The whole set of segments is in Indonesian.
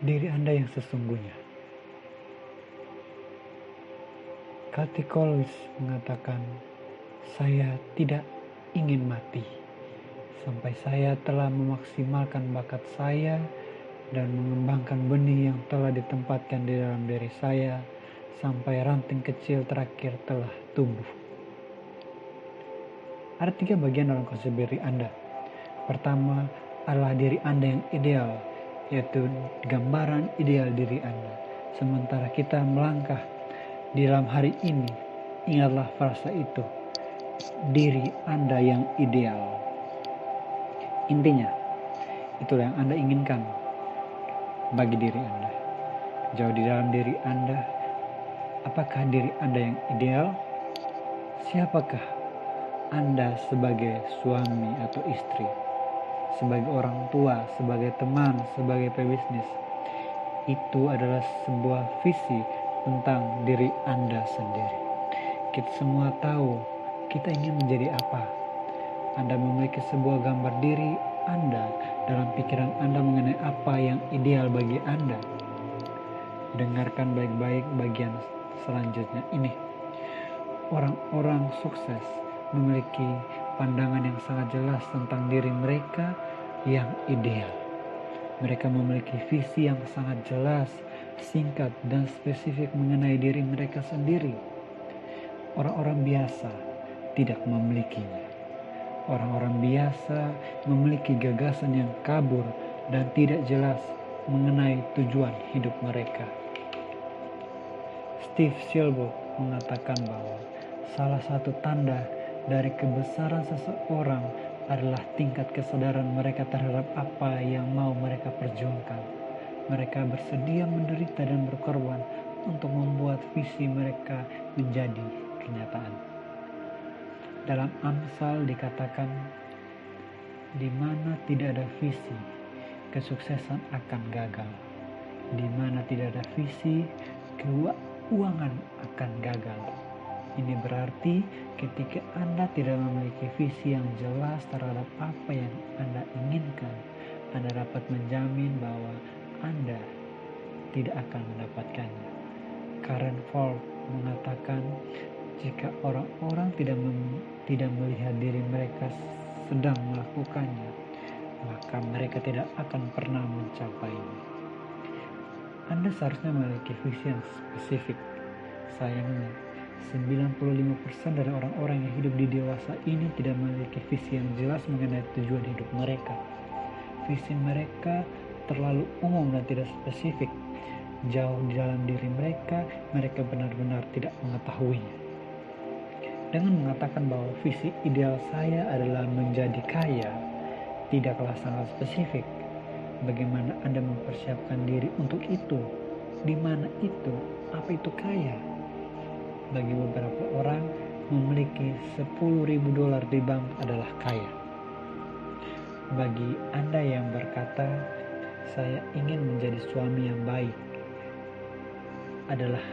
diri Anda yang sesungguhnya. Kathy Collis mengatakan, saya tidak ingin mati sampai saya telah memaksimalkan bakat saya dan mengembangkan benih yang telah ditempatkan di dalam diri saya sampai ranting kecil terakhir telah tumbuh. Ada 3 bagian dalam konsep diri Anda. Pertama adalah diri Anda yang ideal, yaitu gambaran ideal diri Anda. Sementara kita melangkah di dalam hari ini, ingatlah frasa itu, diri Anda yang ideal. Intinya, itulah yang Anda inginkan bagi diri Anda. Jauh di dalam diri Anda, apakah diri Anda yang ideal? Siapakah Anda sebagai suami atau istri, sebagai orang tua, sebagai teman, sebagai pebisnis? Itu adalah sebuah visi tentang diri Anda sendiri. Kita semua tahu kita ingin menjadi apa. Anda memiliki sebuah gambar diri Anda dalam pikiran Anda mengenai apa yang ideal bagi Anda. Dengarkan baik-baik bagian selanjutnya ini. Orang-orang sukses memiliki pandangan yang sangat jelas tentang diri mereka yang ideal. Mereka memiliki visi yang sangat jelas, singkat, dan spesifik mengenai diri mereka sendiri. Orang-orang biasa tidak memilikinya. Orang-orang biasa memiliki gagasan yang kabur dan tidak jelas mengenai tujuan hidup mereka. Steve Silberg mengatakan bahwa salah satu tanda dari kebesaran seseorang adalah tingkat kesadaran mereka terhadap apa yang mau mereka perjuangkan. Mereka bersedia menderita dan berkorban untuk membuat visi mereka menjadi kenyataan. Dalam Amsal dikatakan, di mana tidak ada visi, kesuksesan akan gagal. Di mana tidak ada visi, keuangan akan gagal. Ini berarti ketika Anda tidak memiliki visi yang jelas terhadap apa yang Anda inginkan, Anda dapat menjamin bahwa Anda tidak akan mendapatkannya. Karen Ford mengatakan, jika orang-orang tidak melihat diri mereka sedang melakukannya, maka mereka tidak akan pernah mencapainya. Anda seharusnya memiliki visi yang spesifik. Sayangnya, 95% dari orang-orang yang hidup di dewasa ini tidak memiliki visi yang jelas mengenai tujuan hidup mereka. Visi mereka terlalu umum dan tidak spesifik. Jauh di dalam diri mereka benar-benar tidak mengetahuinya. Dengan mengatakan bahwa visi ideal saya adalah menjadi kaya, tidaklah sangat spesifik. Bagaimana Anda mempersiapkan diri untuk itu? Di mana itu? Apa itu kaya? Bagi beberapa orang, memiliki $10.000 di bank adalah kaya. Bagi Anda yang berkata, saya ingin menjadi suami yang baik, adalah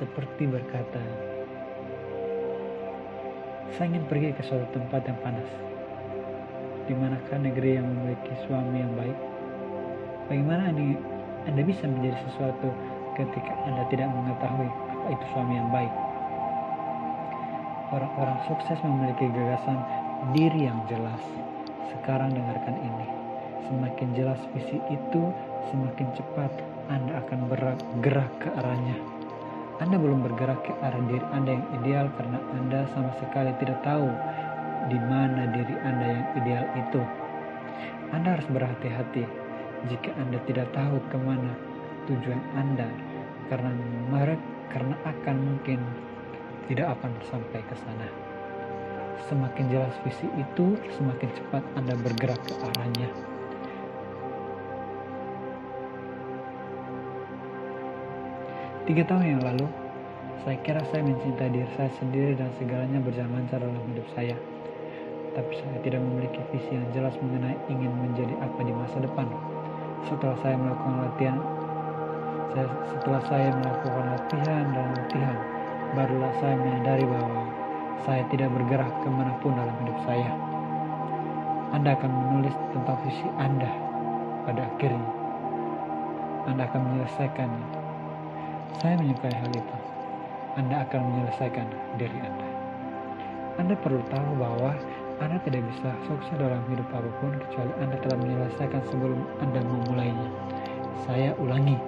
seperti berkata, saya ingin pergi ke suatu tempat yang panas. Di manakah negeri yang memiliki suami yang baik? Bagaimana Anda bisa menjadi sesuatu ketika Anda tidak mengetahui apa itu suami yang baik? Orang-orang sukses memiliki gagasan diri yang jelas. Sekarang dengarkan ini. Semakin jelas visi itu, semakin cepat Anda akan bergerak ke arahnya. Anda belum bergerak ke arah diri Anda yang ideal karena Anda sama sekali tidak tahu di mana diri Anda yang ideal itu. Anda harus berhati-hati jika Anda tidak tahu kemana tujuan Anda, karena akan mungkin tidak akan sampai ke sana. Semakin jelas visi itu, semakin cepat Anda bergerak ke arahnya. Tiga tahun yang lalu, saya kira saya mencintai diri saya sendiri dan segalanya berjalan lancar dalam hidup saya. Tapi saya tidak memiliki visi yang jelas mengenai ingin menjadi apa di masa depan. Setelah saya melakukan latihan dan latihan, barulah saya menyadari bahwa saya tidak bergerak kemanapun dalam hidup saya. Anda akan menulis tentang visi Anda pada akhirnya. Anda akan menyelesaikannya. Saya menyukai hal itu. Anda akan menyelesaikan diri Anda. Anda perlu tahu bahwa Anda tidak bisa sukses dalam hidup apapun kecuali Anda telah menyelesaikan sebelum Anda memulainya. Saya ulangi,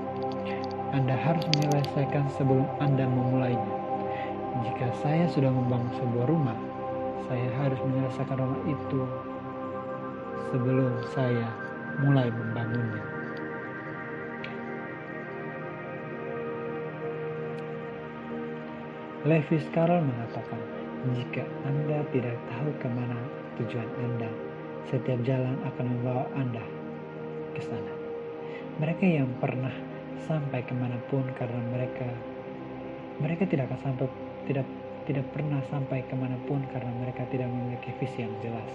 Anda harus menyelesaikan sebelum Anda memulainya. Jika saya sudah membangun sebuah rumah, saya harus menyelesaikan rumah itu sebelum saya mulai membangunnya. Lewis Carroll mengatakan, jika Anda tidak tahu kemana tujuan Anda, setiap jalan akan membawa Anda ke sana. Mereka yang pernah sampai kemanapun karena mereka tidak pernah sampai kemanapun karena mereka tidak memiliki visi yang jelas.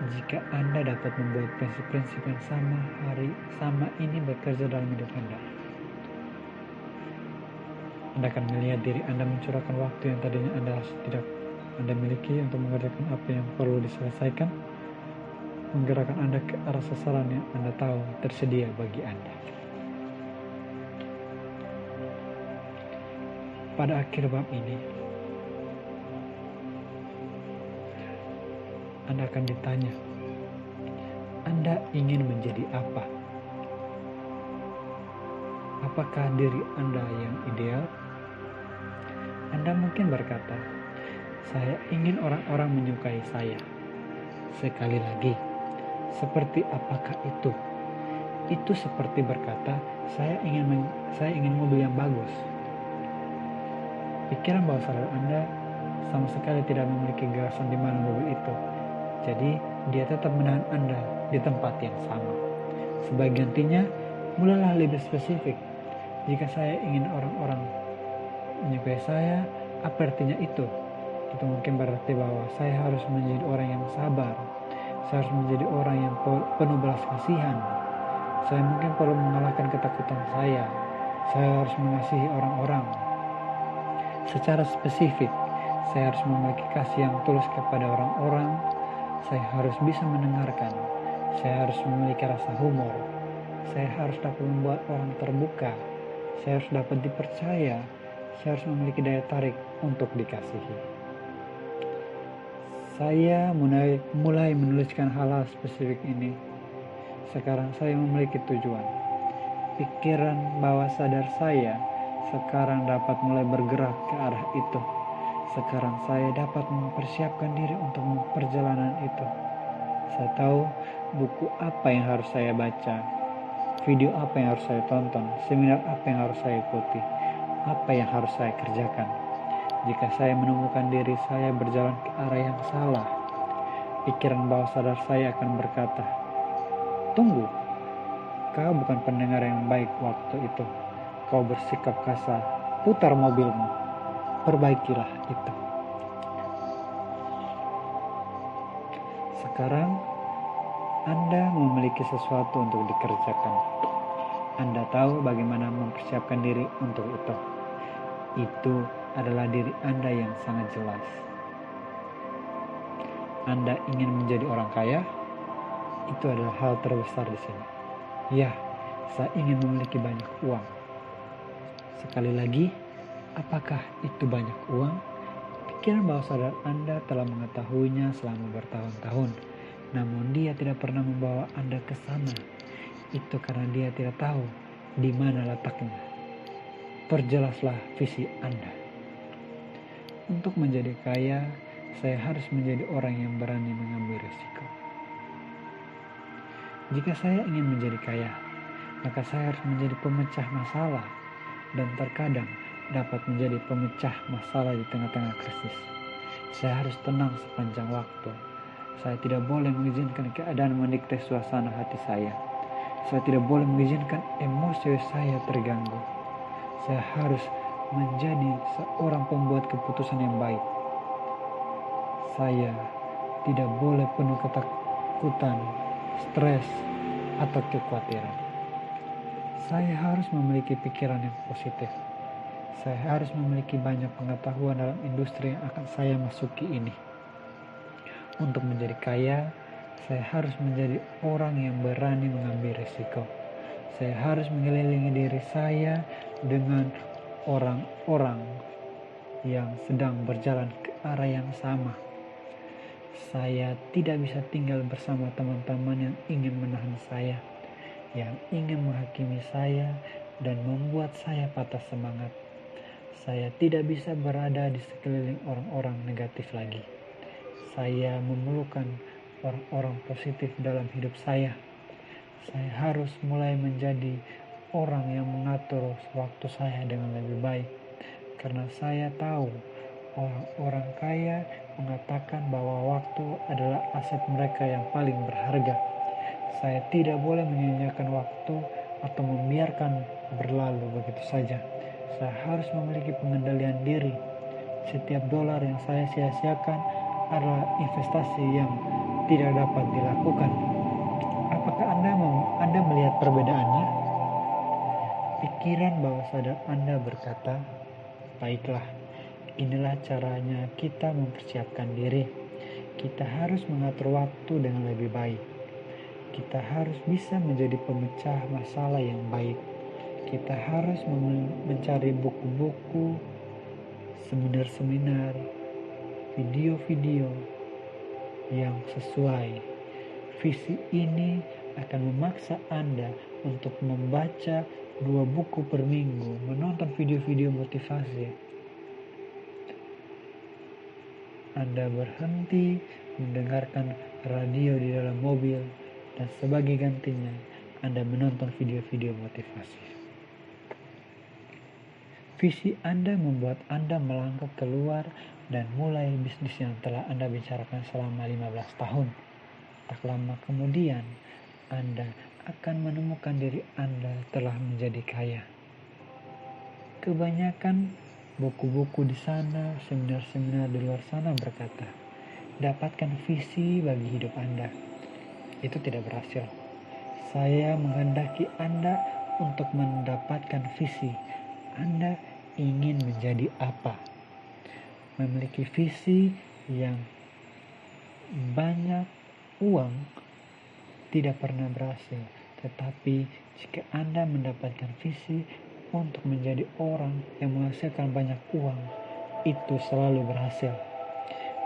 Jika Anda dapat membuat prinsip-prinsip yang sama ini bekerja dalam hidup Anda akan melihat diri Anda mencurahkan waktu yang tadinya tidak Anda miliki untuk mengerjakan apa yang perlu diselesaikan, menggerakkan Anda ke arah sasaran yang Anda tahu tersedia bagi Anda. Pada akhir bab ini, Anda akan ditanya, Anda ingin menjadi apa? Apakah diri Anda yang ideal? Anda mungkin berkata, saya ingin orang-orang menyukai saya. Sekali lagi, seperti apakah itu? Itu seperti berkata, saya ingin mobil yang bagus. Pikiran bawah sadar Anda sama sekali tidak memiliki gagasan di mana mobil itu. Jadi, dia tetap menahan Anda di tempat yang sama. Sebagai gantinya, mulailah lebih spesifik. Jika saya ingin orang-orang menyukai saya, apa artinya itu? Itu mungkin berarti bahwa saya harus menjadi orang yang sabar. Saya harus menjadi orang yang penuh belas kasihan. Saya mungkin perlu mengalahkan ketakutan saya. Saya harus mengasihi orang-orang. Secara spesifik, saya harus memiliki kasih yang tulus kepada orang-orang. Saya harus bisa mendengarkan. Saya harus memiliki rasa humor. Saya harus dapat membuat orang terbuka. Saya harus dapat dipercaya. Saya harus memiliki daya tarik untuk dikasihi. Saya mulai menuliskan hal-hal spesifik ini. Sekarang saya memiliki tujuan. Pikiran bawah sadar saya sekarang dapat mulai bergerak ke arah itu. Sekarang saya dapat mempersiapkan diri untuk perjalanan itu. Saya tahu buku apa yang harus saya baca, video apa yang harus saya tonton, seminar apa yang harus saya ikuti, apa yang harus saya kerjakan. Jika saya menemukan diri saya berjalan ke arah yang salah, pikiran bawah sadar saya akan berkata, tunggu, kau bukan pendengar yang baik waktu itu. Kau bersikap kasar, putar mobilmu, perbaikilah itu. Sekarang, Anda memiliki sesuatu untuk dikerjakan. Anda tahu bagaimana mempersiapkan diri untuk itu. Itu adalah diri Anda yang sangat jelas. Anda ingin menjadi orang kaya? Itu adalah hal terbesar di sini. Ya, saya ingin memiliki banyak uang. Sekali lagi, apakah itu banyak uang? Pikiran bawah sadar Anda telah mengetahuinya selama bertahun-tahun, namun dia tidak pernah membawa Anda ke sana. Itu karena dia tidak tahu di mana letaknya. Perjelaslah visi Anda. Untuk menjadi kaya, saya harus menjadi orang yang berani mengambil risiko. Jika saya ingin menjadi kaya, maka saya harus menjadi pemecah masalah dan terkadang dapat menjadi pemecah masalah di tengah-tengah krisis. Saya harus tenang sepanjang waktu. Saya tidak boleh mengizinkan keadaan mendikte suasana hati saya. Saya tidak boleh mengizinkan emosi saya terganggu. Saya harus menjadi seorang pembuat keputusan yang baik. Saya tidak boleh penuh ketakutan, stres, atau kekhawatiran. Saya harus memiliki pikiran yang positif. Saya harus memiliki banyak pengetahuan dalam industri yang akan saya masuki ini. Untuk menjadi kaya, saya harus menjadi orang yang berani mengambil risiko. Saya harus mengelilingi diri saya dengan orang-orang yang sedang berjalan ke arah yang sama. Saya tidak bisa tinggal bersama teman-teman yang ingin menahan saya, yang ingin menghakimi saya dan membuat saya patah semangat. Saya tidak bisa berada di sekeliling orang-orang negatif lagi. Saya memerlukan orang-orang positif dalam hidup saya. Saya harus mulai menjadi orang yang mengatur waktu saya dengan lebih baik. Karena saya tahu orang-orang kaya mengatakan bahwa waktu adalah aset mereka yang paling berharga. Saya tidak boleh menyia-nyiakan waktu atau membiarkan berlalu begitu saja. Saya harus memiliki pengendalian diri. Setiap dolar yang saya sia-siakan adalah investasi yang tidak dapat dilakukan. Apakah Anda melihat perbedaannya? Pikiran bawah sadar Anda berkata, baiklah, inilah caranya kita mempersiapkan diri. Kita harus mengatur waktu dengan lebih baik. Kita harus bisa menjadi pemecah masalah yang baik. Kita harus mencari buku-buku, seminar-seminar, video-video yang sesuai. Visi ini akan memaksa Anda untuk membaca 2 buku per minggu, menonton video-video motivasi. Anda berhenti mendengarkan radio di dalam mobil dan sebagai gantinya Anda menonton video-video motivasi. Visi Anda membuat Anda melangkah keluar dan mulai bisnis yang telah Anda bicarakan selama 15 tahun. Tak lama kemudian, Anda akan menemukan diri Anda telah menjadi kaya. Kebanyakan buku-buku di sana, seminar-seminar di luar sana berkata, dapatkan visi bagi hidup Anda. Itu tidak berhasil. Saya menghendaki Anda untuk mendapatkan visi. Anda ingin menjadi apa? Memiliki visi yang banyak uang tidak pernah berhasil. Tetapi jika Anda mendapatkan visi untuk menjadi orang yang menghasilkan banyak uang, itu selalu berhasil.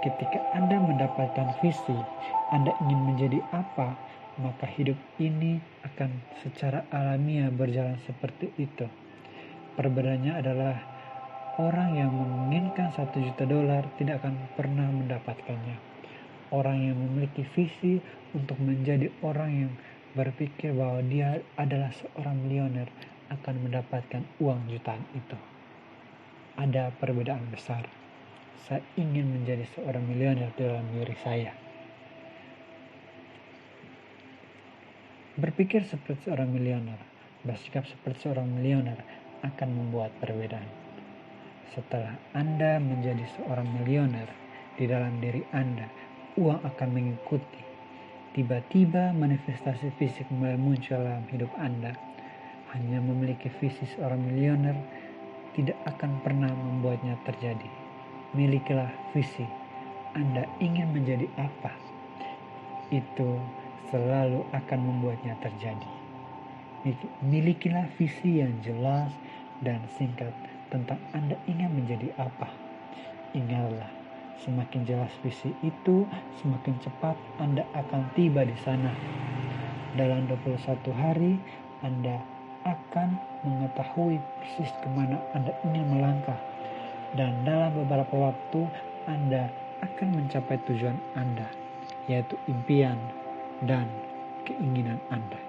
Ketika Anda mendapatkan visi, Anda ingin menjadi apa, maka hidup ini akan secara alamiah berjalan seperti itu. Perbedaannya adalah orang yang menginginkan $1 juta tidak akan pernah mendapatkannya. Orang yang memiliki visi untuk menjadi orang yang berpikir bahwa dia adalah seorang milioner akan mendapatkan uang jutaan itu. Ada perbedaan besar. Saya ingin menjadi seorang milioner dalam diri saya. Berpikir seperti seorang milioner, bersikap seperti seorang milioner akan membuat perbedaan. Setelah Anda menjadi seorang milioner, di dalam diri Anda, uang akan mengikuti. Tiba-tiba manifestasi fisik mulai muncul dalam hidup Anda. Hanya memiliki visi seorang milioner tidak akan pernah membuatnya terjadi. Milikilah visi. Anda ingin menjadi apa? Itu selalu akan membuatnya terjadi. Milikilah visi yang jelas dan singkat tentang Anda ingin menjadi apa. Ingatlah, semakin jelas visi itu, semakin cepat Anda akan tiba di sana. Dalam 21 hari, Anda akan mengetahui persis kemana Anda ingin melangkah. Dan dalam beberapa waktu, Anda akan mencapai tujuan Anda, yaitu impian dan keinginan Anda.